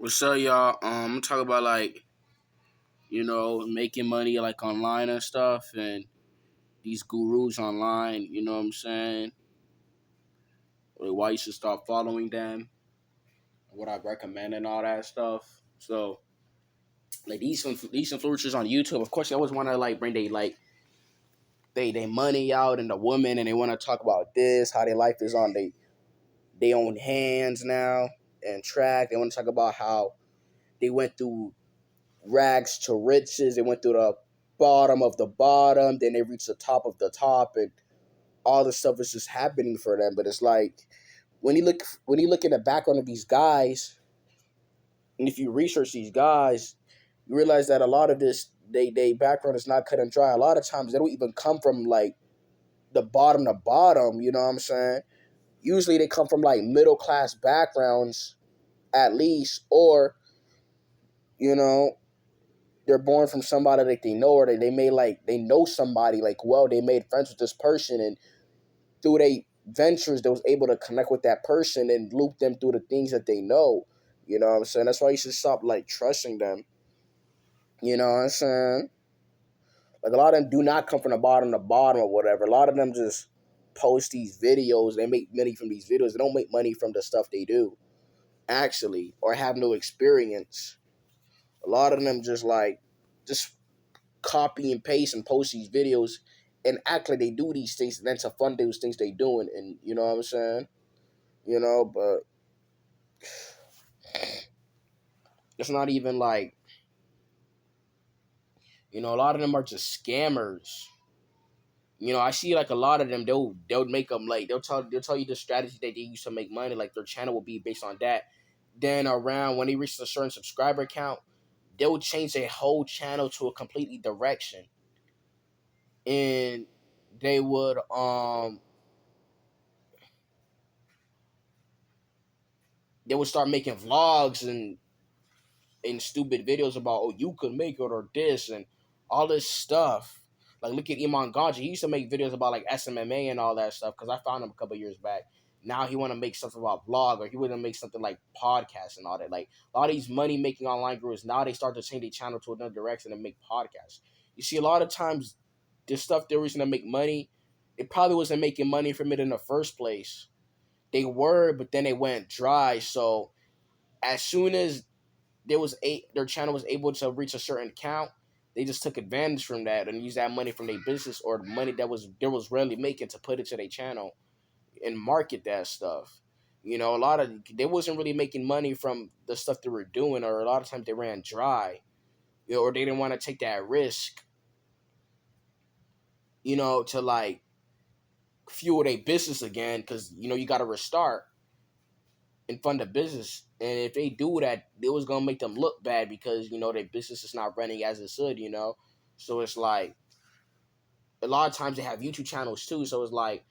What's up, y'all? I'm gonna talk about making money like online and stuff, and these gurus online. You know what I'm saying? Why you should start following them? What I recommend and all that stuff. So, like these influencers on YouTube, of course, they always want to bring they money out and the woman, and they want to talk about this, how their life is on they own hands now and track. They want to talk about how they went through rags to riches. They went through the bottom of the bottom, then they reached the top of the top, and all this stuff is just happening for them. But it's like when you look in the background of these guys, and if you research these guys, you realize that a lot of this they background is not cut and dry. A lot of times they don't even come from like the bottom to bottom. You know what I'm saying? Usually they come from like middle class backgrounds at least, or you know they're born from somebody that they know, or they made like they know somebody like well, they made friends with this person, and through they ventures they was able to connect with that person and loop them through the things that they know. You know what I'm saying? That's why you should stop like trusting them. You know what I'm saying? Like a lot of them do not come from the bottom to bottom or whatever. A lot of them just post these videos. They make money from these videos. They don't make money from the stuff they do actually, or have no experience. A lot of them just copy and paste and post these videos and act like they do these things and then to fund those things they doing, and you know what I'm saying? But it's not even like, a lot of them are just scammers. I see like a lot of them, they'll make them like they'll tell you the strategy that they use to make money, like their channel will be based on that. Then around when they reach a certain subscriber count, they will change their whole channel to a completely direction. And they would start making vlogs and stupid videos about, oh, you could make it or this and all this stuff. Like look at Iman Ganji. He used to make videos about like SMMA and all that stuff because I found him a couple years back. Now he want to make stuff about vlog, or he want to make something like podcast and all that. Like a lot of these money making online gurus, now they start to change their channel to another direction and make podcasts. You see, a lot of times this stuff they were going to make money, it probably wasn't making money from it in the first place. They were, but then they went dry. So as soon as their channel was able to reach a certain count, they just took advantage from that and used that money from their business or the money that was rarely making to put it to their channel and market that stuff. A lot of they wasn't really making money from the stuff they were doing, or a lot of times they ran dry, or they didn't want to take that risk, to like fuel their business again, because you got to restart and fund a business. And if they do that, it was gonna make them look bad because their business is not running as it should. So it's like a lot of times they have YouTube channels too. So it's like,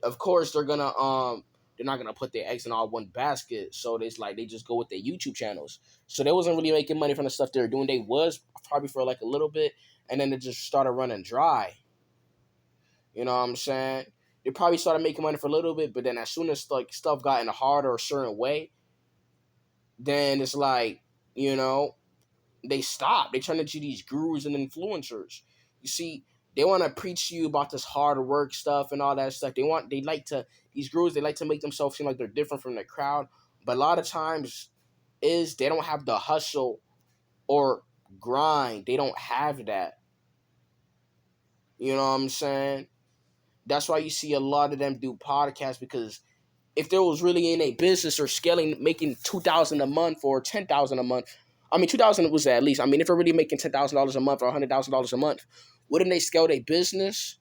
of course they're not gonna put their eggs in all one basket. So it's like they just go with their YouTube channels. So they wasn't really making money from the stuff they were doing. They was probably for like a little bit, and then it just started running dry. You know what I'm saying? They probably started making money for a little bit, but then as soon as like stuff got in a harder a certain way, then it's like, you know, they stop. They turn into these gurus and influencers. You see, they want to preach to you about this hard work stuff and all that stuff. These gurus, they like to make themselves seem like they're different from the crowd. But a lot of times they don't have the hustle or grind. They don't have that. You know what I'm saying? That's why you see a lot of them do podcasts, because if there was really in a business or scaling, making 2,000 a month or 10,000 a month, I mean 2,000 was at least. I mean, if they're really making $10,000 a month or $100,000 a month, wouldn't they scale their business?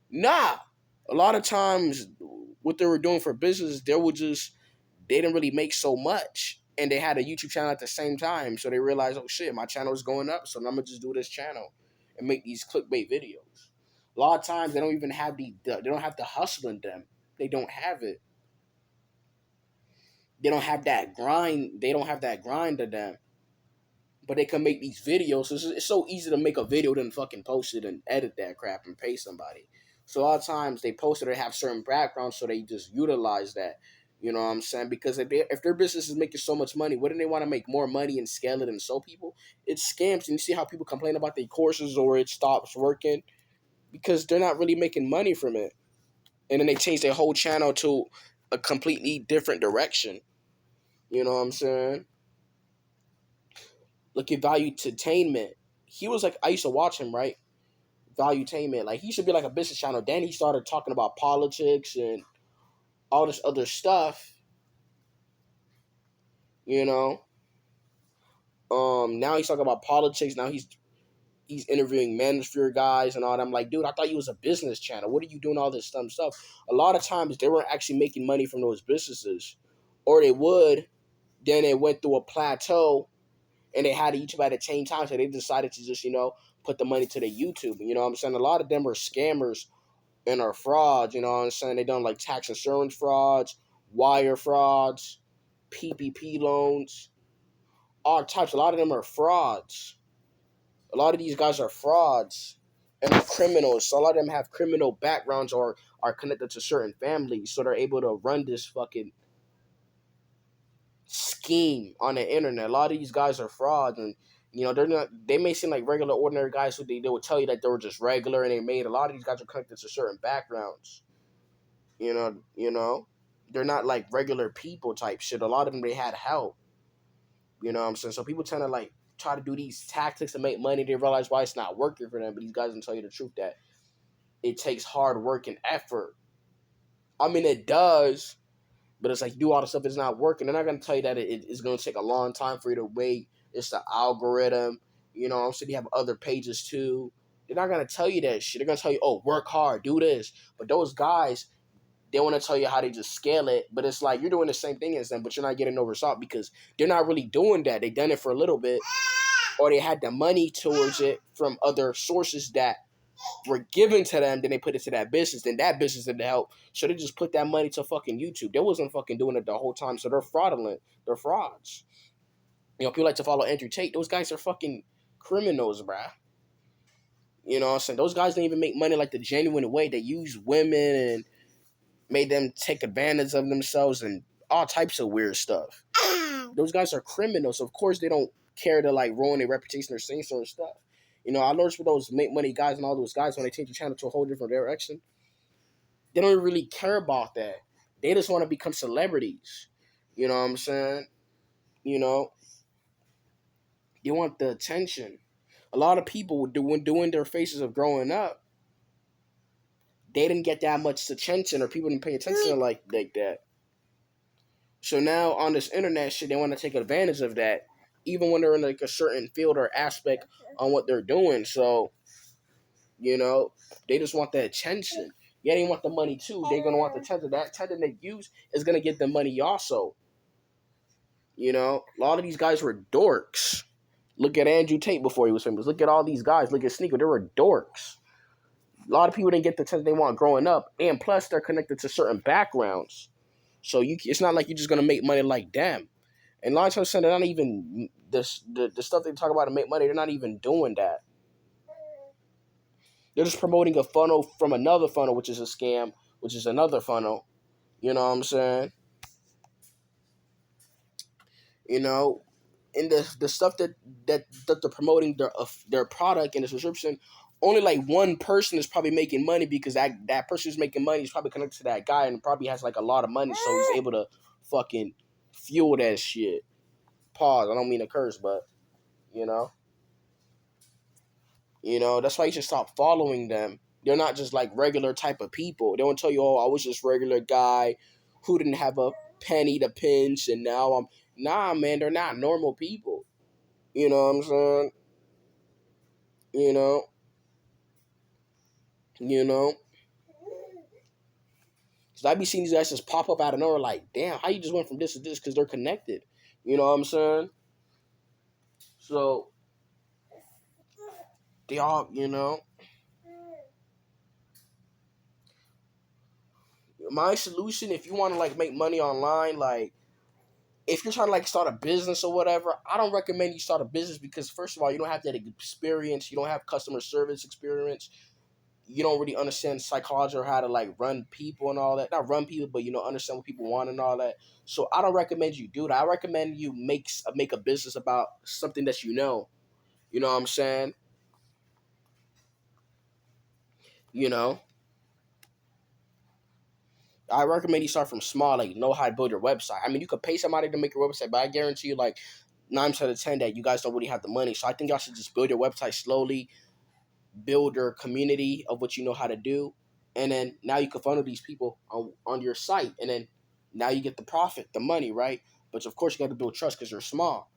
Nah. A lot of times, what they were doing for business, they didn't really make so much, and they had a YouTube channel at the same time. So they realized, oh shit, my channel is going up, so I'm gonna just do this channel and make these clickbait videos. A lot of times they don't even have they don't have the hustle in them. They don't have it. They don't have that grind. They don't have that grind to them. But they can make these videos. So it's so easy to make a video than fucking post it and edit that crap and pay somebody. So a lot of times they post it or have certain backgrounds, so they just utilize that. You know what I'm saying? Because if their business is making so much money, wouldn't they want to make more money and scale it and show people? It's scams, and you see how people complain about their courses or it stops working because they're not really making money from it, and then they change their whole channel to a completely different direction. You know what I'm saying? Look at Valuetainment. He was like, I used to watch him, right? Valuetainment. Like, he should be like a business channel. Then he started talking about politics and all this other stuff, you know. Now he's talking about politics. Now he's interviewing manosphere guys and all that. I'm like, dude, I thought you was a business channel. What are you doing all this dumb stuff? A lot of times they weren't actually making money from those businesses. Or they would, then it went through a plateau and they had each at the same time, so they decided to just, put the money to the YouTube. You know what I'm saying? A lot of them are scammers and are frauds, you know what I'm saying? They done like tax insurance frauds, wire frauds, PPP loans, all types. A lot of them are frauds. A lot of these guys are frauds and are criminals. So a lot of them have criminal backgrounds or are connected to certain families, so they're able to run this fucking scheme on the internet. A lot of these guys are frauds, and they're not. They may seem like regular, ordinary guys who they will tell you that they were just regular and they made. A lot of these guys are connected to certain backgrounds. They're not like regular people type shit. A lot of them they had help. You know what I'm saying? So people tend to like try to do these tactics to make money. They realize why it's not working for them. But these guys don't tell you the truth that it takes hard work and effort. I mean, it does, but it's like you do all the stuff, it's not working. They're not gonna tell you that it's gonna take a long time for you to wait. It's the algorithm. You know what I'm saying? You have other pages too. They're not gonna tell you that shit. They're gonna tell you, oh, work hard, do this. But those guys, they want to tell you how they just scale it, but it's like you're doing the same thing as them, but you're not getting no result because they're not really doing that. They done it for a little bit, or they had the money towards it from other sources that were given to them. Then they put it to that business, then that business didn't help, so they just put that money to fucking YouTube. They wasn't fucking doing it the whole time, so they're fraudulent. They're frauds. People like to follow Andrew Tate. Those guys are fucking criminals, bruh. You know what I'm saying? Those guys don't even make money like the genuine way. They use women and made them take advantage of themselves and all types of weird stuff. Those guys are criminals. Of course, they don't care to like ruin their reputation or say sort of stuff. I noticed with those make money guys and all those guys when they take the channel to a whole different direction, they don't really care about that. They just want to become celebrities. You know what I'm saying? You know, they want the attention. A lot of people doing their faces of growing up, they didn't get that much attention or people didn't pay attention like that. So now on this internet shit, they want to take advantage of that, even when they're in like a certain field or aspect on what they're doing. So, they just want the attention. Yeah, they want the money too. They're gonna want the attention. That attention they use is gonna get the money also. A lot of these guys were dorks. Look at Andrew Tate before he was famous. Look at all these guys. Look at Sneaker. They were dorks. A lot of people didn't get the attention they want growing up, and plus they're connected to certain backgrounds. So it's not like you're just gonna make money like them. And a lot of times, they're not even the stuff they talk about to make money. They're not even doing that. They're just promoting a funnel from another funnel, which is a scam, which is another funnel. You know what I'm saying? And the stuff that they're promoting their product and the subscription, only like one person is probably making money because that person who's making money is probably connected to that guy and probably has like a lot of money, so he's able to fucking fuel that shit. Pause. I don't mean to curse, but you know, that's why you should stop following them. They're not just like regular type of people. They won't tell you, oh, I was just regular guy who didn't have a penny to pinch, and now I'm. Nah, man, they're not normal people. You know what I'm saying? You know, you know. Cause I be seeing these guys just pop up out of nowhere, like, damn, how you just went from this to this? Because they're connected. You know what I'm saying? So they all, my solution, if you want to like make money online, like if you're trying to like start a business or whatever, I don't recommend you start a business because first of all, you don't have that experience, you don't have customer service experience, you don't really understand psychology or how to like run people and all that. Not run people, but understand what people want and all that. So I don't recommend you do that. I recommend you make a business about something that you know. You know what I'm saying? You know, I recommend you start from small, like know how to build your website. I mean, you could pay somebody to make your website, but I guarantee you, like 9 out of 10, that you guys don't really have the money. So I think y'all should just build your website slowly, build your community of what you know how to do, and then now you can funnel these people on your site, and then now you get the profit, the money, right? But of course, you got to build trust because you're small.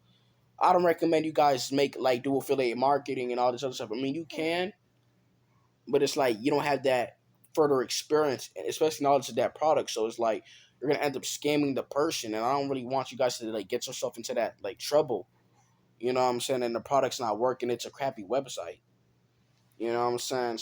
I don't recommend you guys do affiliate marketing and all this other stuff. I mean, you can, but it's like you don't have that further experience, and especially knowledge of that product. So it's like you're gonna end up scamming the person, and I don't really want you guys to like get yourself into that like trouble. You know what I'm saying? And the product's not working. It's a crappy website. You know what I'm saying?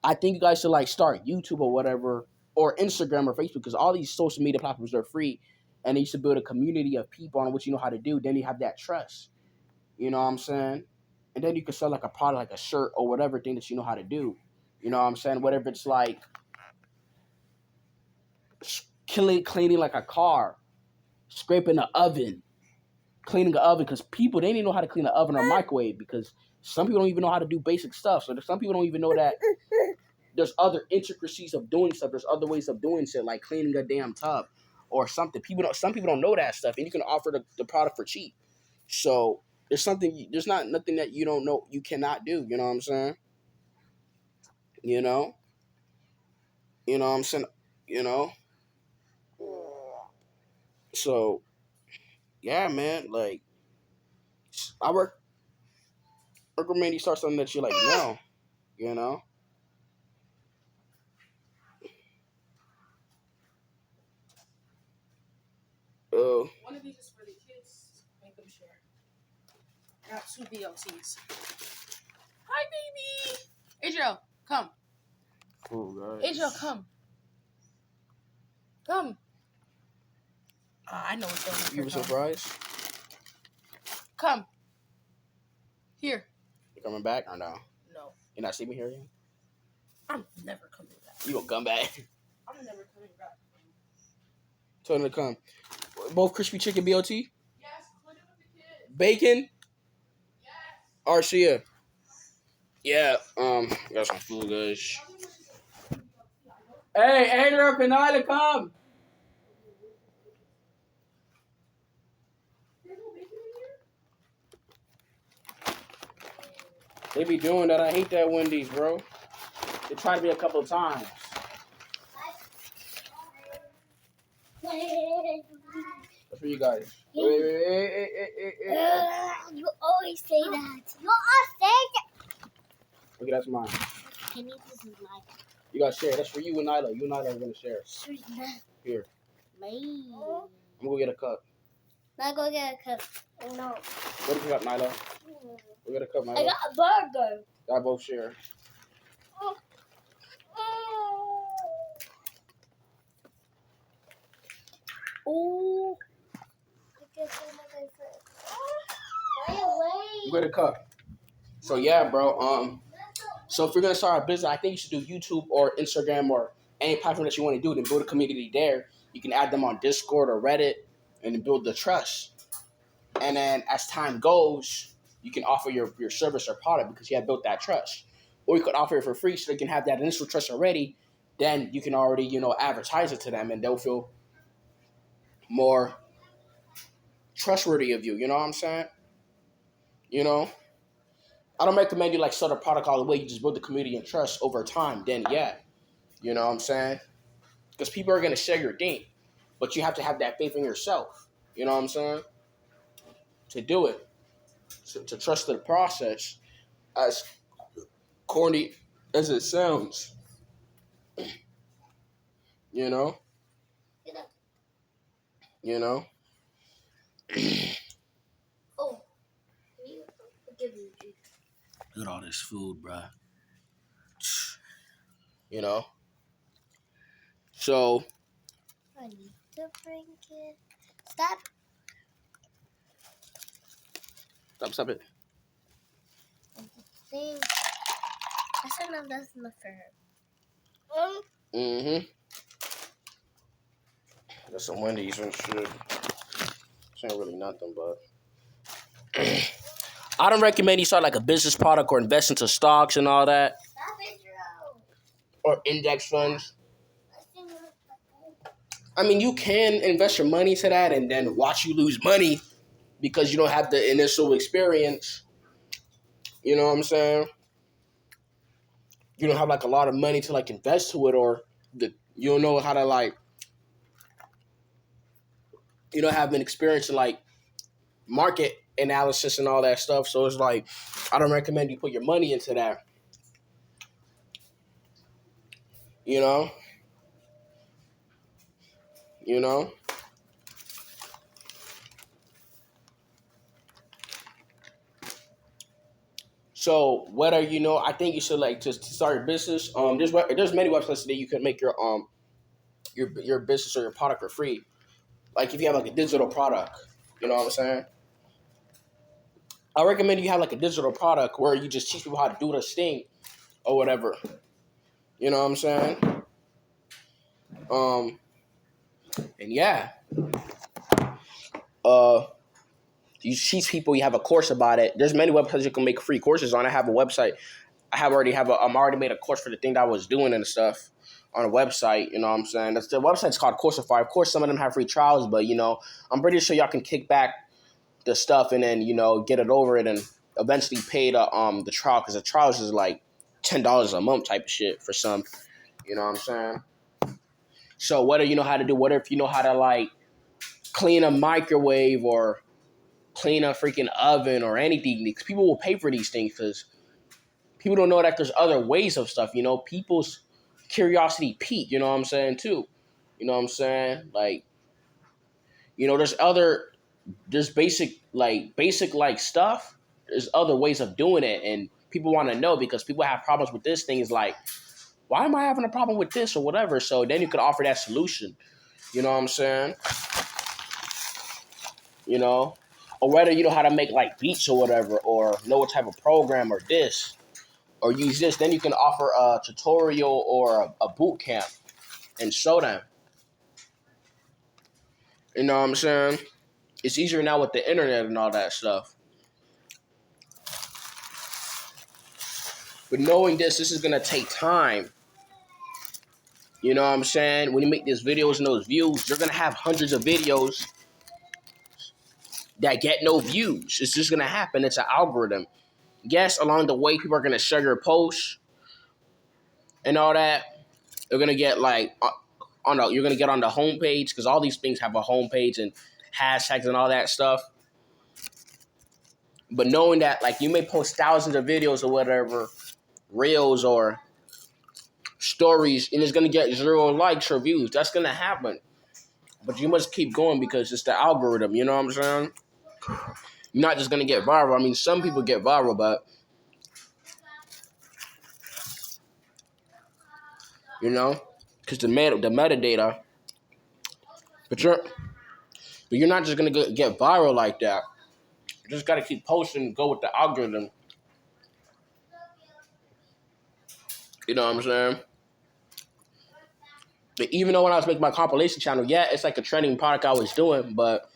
I think you guys should like start YouTube or whatever, or Instagram or Facebook, because all these social media platforms are free, and you should build a community of people on what you know how to do. Then you have that trust. You know what I'm saying? And then you can sell like a product, like a shirt or whatever thing that you know how to do. You know what I'm saying? Whatever it's like cleaning like a car, scraping an oven, cleaning an oven, because people, they didn't know how to clean an oven or microwave, because some people don't even know how to do basic stuff. So some people don't even know that there's other intricacies of doing stuff. There's other ways of doing shit, like cleaning a damn tub or something. Some people don't know that stuff, and you can offer the product for cheap. So there's not nothing that you don't know you cannot do. You know what I'm saying? You know, you know what I'm saying. You know, so yeah, man. Like I recommend you start something that you like know. You know. One of these is for the kids. Make them share. I got 2 BLTs. Hi, baby. Adriel, come. Cool, guys. Adriel, come. Come. I know what's going on. You were surprised? Come. Here. You coming back or no? No. You not see me here again? I'm never coming back. You gonna come back? I'm never coming back. Tell them to come. Both crispy chicken BOT? Yes, split it with the kids. Bacon? Yes. Arcia. Yeah, got some food, guys. Hey, Adriel, can I come? They be doing that. I hate that Wendy's, bro. They tried me a couple of times. That's for you guys. You always say that. You always say that. Okay, that's mine. Kenny, this is mine. You gotta share. That's for you and Nyla. You and Nyla are gonna share. Here. Mine. I'm gonna go get a cup. Now go get a cup. No. Go get a cup, Nyla. Go get a cup, Nyla. I got a burger. Y'all both share. Oh. You get a cup. So yeah, bro. So if you're gonna start a business, I think you should do YouTube or Instagram or any platform that you want to do, then build a community there. You can add them on Discord or Reddit, and then build the trust. And then as time goes, you can offer your service or product because you have built that trust. Or you could offer it for free so they can have that initial trust already. Then you can already, advertise it to them, and they'll feel more trustworthy of you. You know what I'm saying? I don't recommend you like sell the product all the way. You just build the community and trust over time. Then yeah, you know what I'm saying? Because people are gonna share your thing, but you have to have that faith in yourself. You know what I'm saying? To do it, to trust the process, as corny as it sounds. You know. You know. Oh. Give me juice. Look at all this food, bruh. You know. So. I need to drink it. Stop. Stop it. Thing. I said no, that's enough for her. Mm-hmm. There's some Wendy's and shit. This ain't really nothing, but I don't recommend you start like a business product or invest into stocks and all that. Stop it, Drew. Or index funds. I mean, you can invest your money to that and then watch you lose money because you don't have the initial experience. You know what I'm saying? You don't have like a lot of money to like invest to it, or you don't know how to like, you don't have an experience in like market analysis and all that stuff. So it's like, I don't recommend you put your money into that. You know? You know? So whether I think you should like just start a business. There's many websites that you can make your business or your product for free. Like if you have like a digital product, you know what I'm saying? I recommend you have like a digital product where you just teach people how to do this thing or whatever. You know what I'm saying? Um, and yeah, uh, you teach people. You have a course about it. There's many websites you can make free courses on. I have a website. I'm already made a course for the thing that I was doing and stuff on a website. You know what I'm saying? The website's called Coursify. Of course, some of them have free trials, but I'm pretty sure y'all can kick back the stuff and then get it over it and eventually pay the trial, because the trials is like $10 a month type of shit for some. You know what I'm saying? So whether you know how to do, whether if you know how to like clean a microwave or clean a freaking oven or anything, because people will pay for these things because people don't know that there's other ways of stuff. People's curiosity peak. You know what I'm saying too. You know what I'm saying? Like, there's basic like stuff. There's other ways of doing it, and people want to know because people have problems with this thing. Is like, why am I having a problem with this or whatever? So then you could offer that solution. You know what I'm saying? Or whether you know how to make like beats or whatever, or know what type of program or this, or use this, then you can offer a tutorial or a boot camp and show them. You know what I'm saying? It's easier now with the internet and all that stuff. But knowing this is going to take time. You know what I'm saying? When you make these videos and those views, you're going to have hundreds of videos that get no views. It's just going to happen. It's an algorithm. Yes, along the way, people are going to share your posts and all that. You're going to get like, you're going to get on the homepage, because all these things have a homepage and hashtags and all that stuff. But knowing that, like, you may post thousands of videos or whatever, reels or stories, and it's going to get 0 likes or views. That's going to happen. But you must keep going because it's the algorithm. You know what I'm saying? You're not just going to get viral. I mean, some people get viral, but, because the metadata, but you're not just going to get viral like that. You just got to keep posting and go with the algorithm. You know what I'm saying? But even though when I was making my compilation channel, yeah, it's like a trending product I was doing, but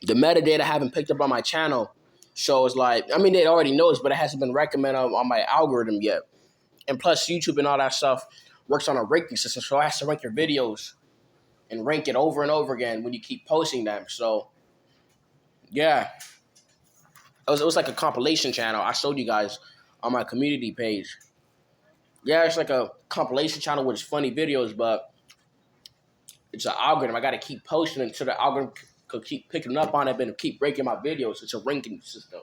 the metadata haven't picked up on my channel. So it's like, I mean, they already know this, but it hasn't been recommended on my algorithm yet. And plus, YouTube and all that stuff works on a ranking system, so it has to rank your videos and rank it over and over again when you keep posting them. So, yeah. It was like a compilation channel I showed you guys on my community page. Yeah, it's like a compilation channel with funny videos, but it's an algorithm. I got to keep posting until the algorithm could keep picking up on it and keep ranking my videos. It's a ranking system.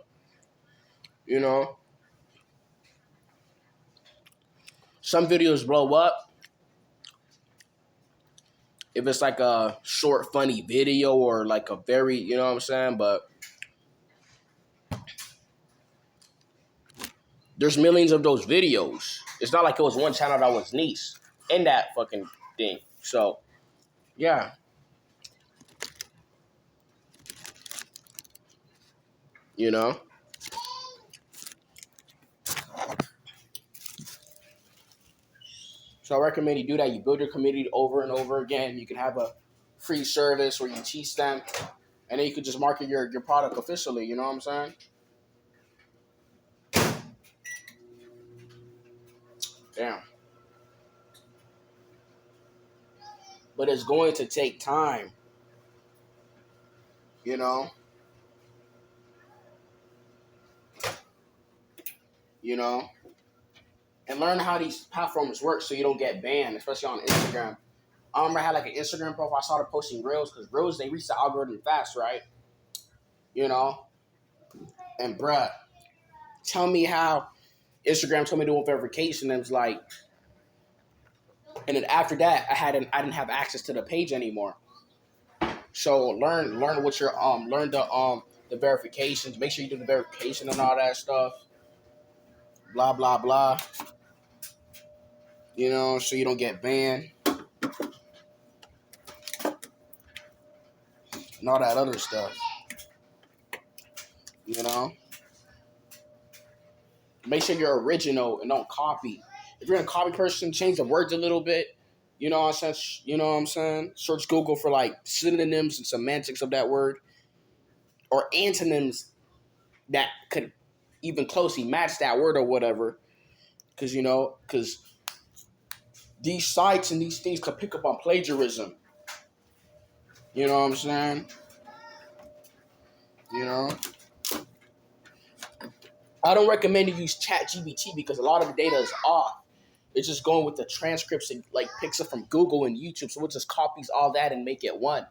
Some videos blow up if it's like a short, funny video or like a very, you know what I'm saying? But there's millions of those videos. It's not like it was one channel that was niche in that fucking thing. So, yeah. You know? So I recommend you do that. You build your community over and over again. You can have a free service where you teach them, and then you could just market your product officially. You know what I'm saying? Damn. But it's going to take time. You know? You know? And learn how these platforms work so you don't get banned, especially on Instagram. I remember I had like an Instagram profile. I started posting Reels because Reels, they reach the algorithm fast, right? You know? And bruh, tell me how Instagram told me to do verification. And it was like, and then after that, I didn't have access to the page anymore. So learn what your learn the verifications. Make sure you do the verification and all that stuff. Blah blah blah. You know, so you don't get banned and all that other stuff. You know, make sure you're original and don't copy. If you're a copy person, change the words a little bit. You know what I'm saying? You know what I'm saying? Search Google for like synonyms and semantics of that word, or antonyms that could even closely match that word or whatever. Because these sites and these things could pick up on plagiarism. You know what I'm saying? You know? I don't recommend you use ChatGPT because a lot of the data is off. It's just going with the transcripts and like picks up from Google and YouTube. So it just copies all that and make it one.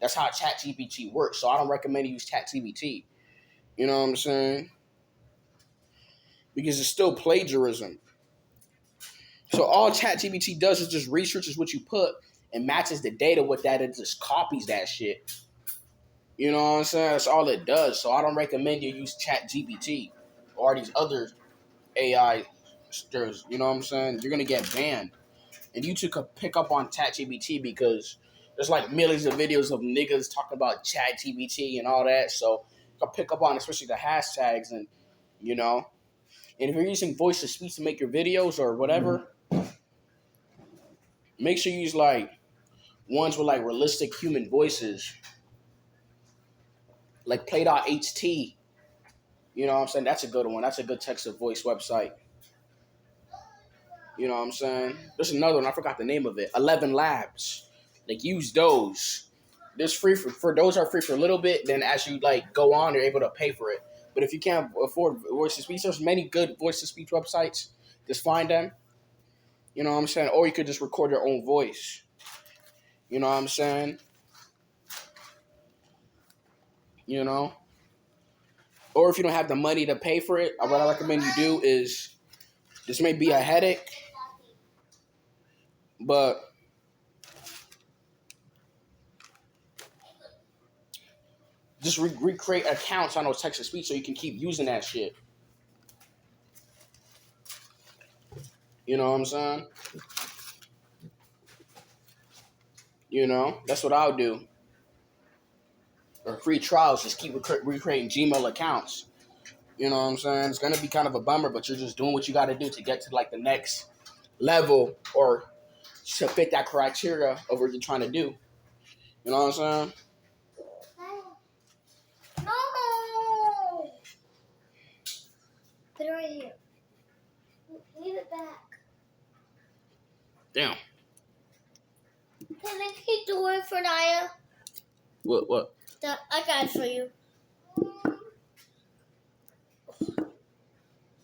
That's how ChatGPT works. So I don't recommend you use ChatGPT. You know what I'm saying? Because it's still plagiarism. So all ChatGPT does is just researches what you put and matches the data with that. It just copies that shit. You know what I'm saying? That's all it does. So I don't recommend you use ChatGPT or these other AI stirs. You know what I'm saying? You're gonna get banned. And YouTube could pick up on ChatGPT because there's like millions of videos of niggas talking about ChatGPT and all that. So you can pick up on especially the hashtags and you know. And if you're using voice to speech to make your videos or whatever, make sure you use like ones with like realistic human voices. Like Play.ht. You know what I'm saying? That's a good one. That's a good text to voice website. You know what I'm saying? There's another one. I forgot the name of it. 11 Labs. Like use those. There's free for those are free for a little bit. Then as you like go on, you're able to pay for it. But if you can't afford voice to speech, there's many good voice to speech websites. Just find them. You know what I'm saying? Or you could just record your own voice. You know what I'm saying? You know? Or if you don't have the money to pay for it, what I recommend you do is, this may be a headache, but just recreate accounts on those text to speech so you can keep using that shit. You know what I'm saying? You know, that's what I'll do. Or free trials, just keep recreating Gmail accounts. You know what I'm saying? It's gonna be kind of a bummer, but you're just doing what you got to do to get to like the next level or to fit that criteria of what you're trying to do. You know what I'm saying? No! Put it right here. Leave it back. Damn. Can I keep the word for Naya? What? I got it for you.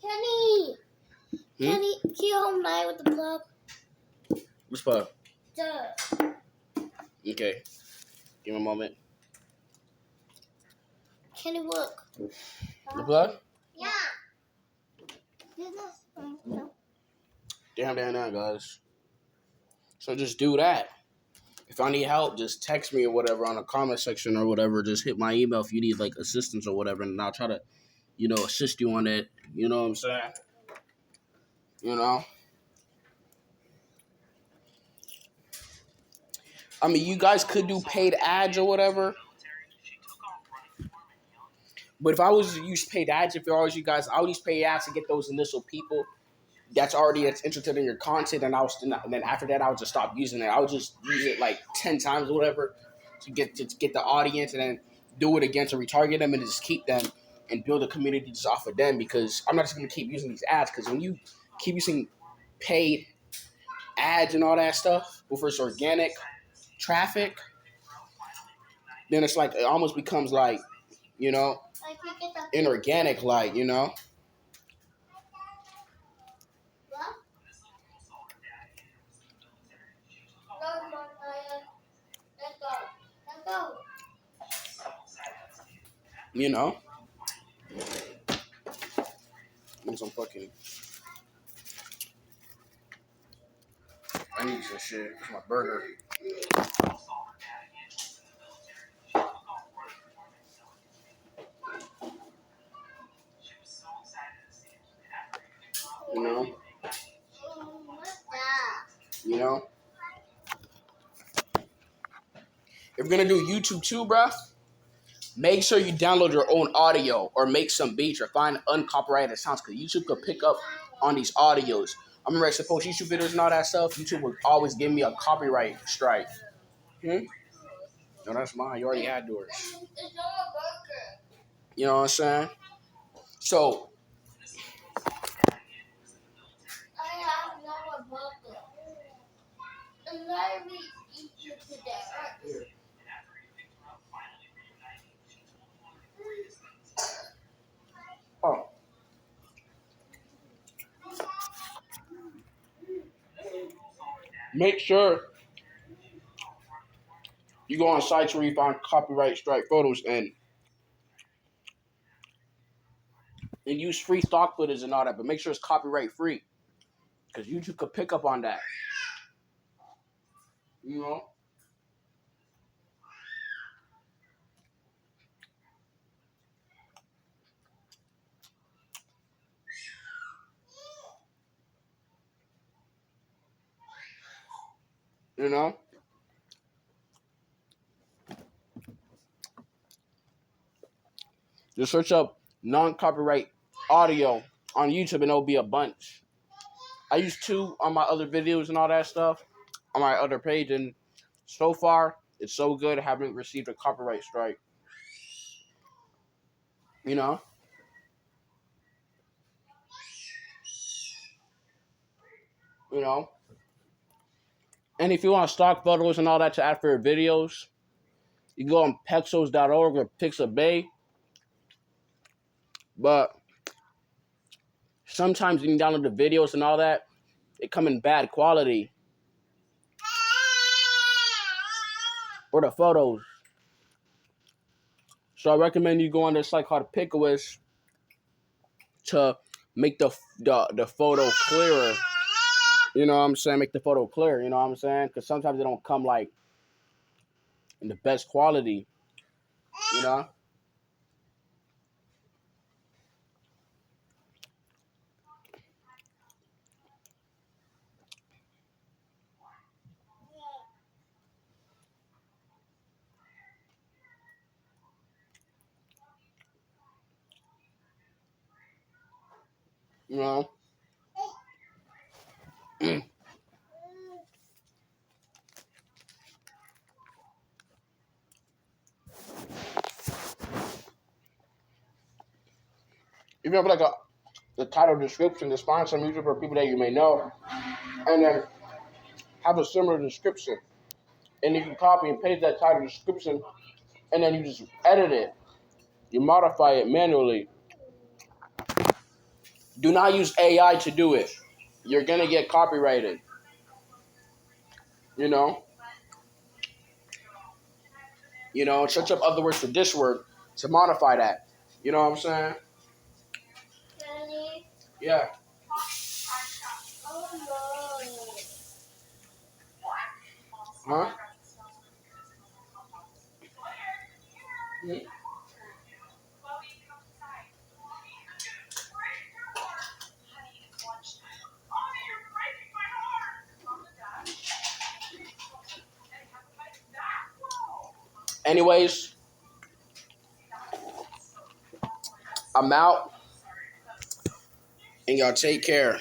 Kenny! Kenny, can you hold Naya with the plug? Which plug? Duh. Okay. Give me a moment. Kenny, look. The plug? Yeah. Damn, guys. So just do that. If I need help, just text me or whatever on the comment section or whatever. Just hit my email if you need like assistance or whatever, and I'll try to, assist you on that. You know what I'm saying? You know? I mean, you guys could do paid ads or whatever. But if I was to use paid ads, if I was you guys, I would use paid ads to get those initial people that's interested in your content, and and then after that I would just stop using it. I would just use it like 10 times or whatever to get the audience, and then do it again to retarget them and just keep them and build a community just off of them, because I'm not just gonna keep using these ads, because when you keep using paid ads and all that stuff before it's organic traffic, then it's like it almost becomes like, you know, inorganic, like, you know. You know, need some fucking. I need some shit for my burger. You know, you know. If you're gonna do YouTube too, bruh, make sure you download your own audio or make some beats or find uncopyrighted sounds, because YouTube could pick up on these audios. I remember I used to post YouTube videos and all that stuff. YouTube would always give me a copyright strike. No, that's mine. You already had yours. You know what I'm saying? So, oh, make sure you go on sites where you find copyright strike photos and use free stock footage and all that, but make sure it's copyright free, because YouTube could pick up on that. You know? You know? Just search up non-copyright audio on YouTube and it'll be a bunch. I use 2 on my other videos and all that stuff on my other page, and so far it's so good. I haven't received a copyright strike. You know? You know? And if you want stock photos and all that to add for your videos, you go on pexels.org or Pixabay. But sometimes you can download the videos and all that, they come in bad quality. Or the photos. So I recommend you go on this site called Pickwish to make the photo clearer. You know what I'm saying? Make the photo clear, you know what I'm saying? Because sometimes they don't come like in the best quality, you know? You know? If you have like the title description to find some music for people that you may know, and then have a similar description. And if you copy and paste that title description, and then you just edit it, you modify it manually. Do not use AI to do it. You're gonna get copyrighted. You know? You know, search up other words for this word to modify that. You know what I'm saying? Yeah. Huh? Mm-hmm. Anyways, I'm out. And y'all take care.